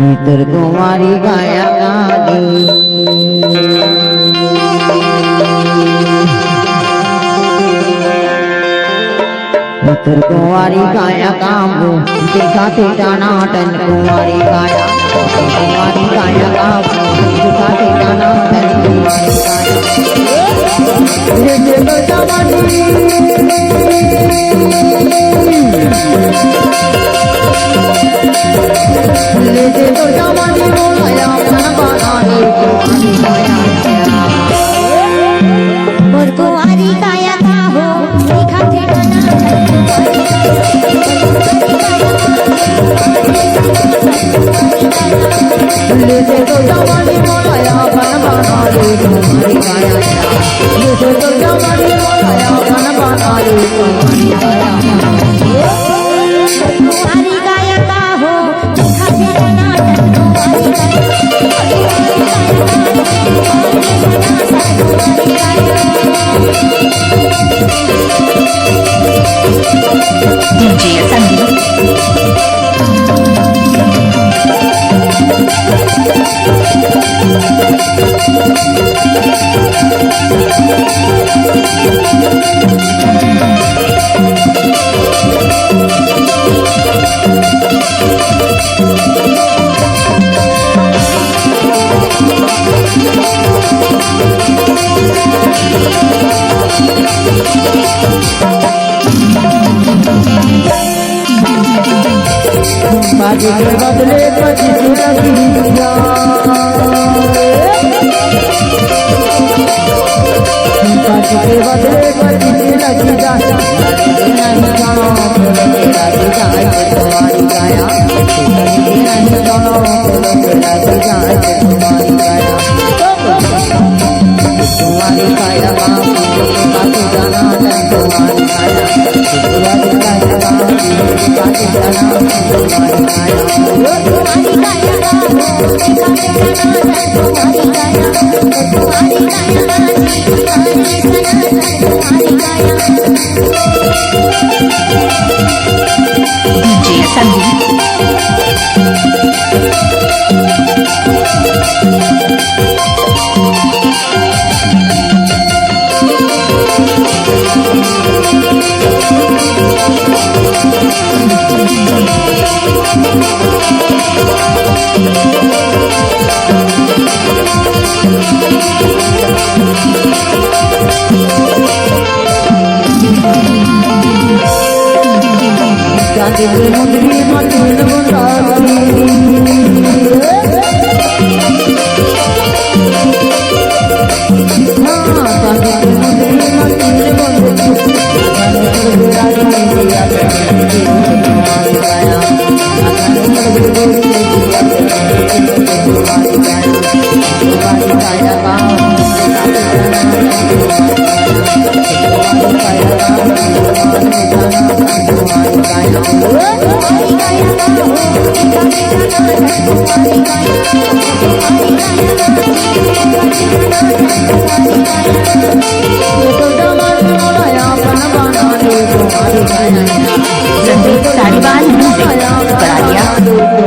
मित्र तुम्हारी गाया गाली मित्र तुम्हारी गाया गाबू दिखाते टनाटन तुम्हारी गाया गाबू दिखाते टनाटन तुम्हारी लेते तो जमानी बोलाया मन बनाने तुम्हारी गाया और तुम्हारी काया का हो दिखाते लेते तो जमानी बोलाया मन बनाने तुम्हारी गाया लेते तो जमानी बोलाया मन बनाने तुम्हारी गाया तुम्हारी काया का हो दिखाते DJ Sandeep. बाजी के बदले बजी लगी जा बाजी के बदले बजी लगी जा नहीं जानो तेरा जाए तुम्हारी गाया नहीं जानो तेरा जाए तुम्हारी गाया तुम्हारी गाया बाकी जाना तुम्हारी गाया तुम्हारी गाया बाकी जाना तुम्हारी गाया तुम्हारी काया का हो दिखाते तुम्हारी काया तुम्हारी काया तुम्हारी काया DJ Sandeep. जाते मुंदरी मतीन बुंदाली जाते मुंदरी मतीन तुम्हारी गाया तुम्हारी गाया Sandeep Sariwal Music. Baradia.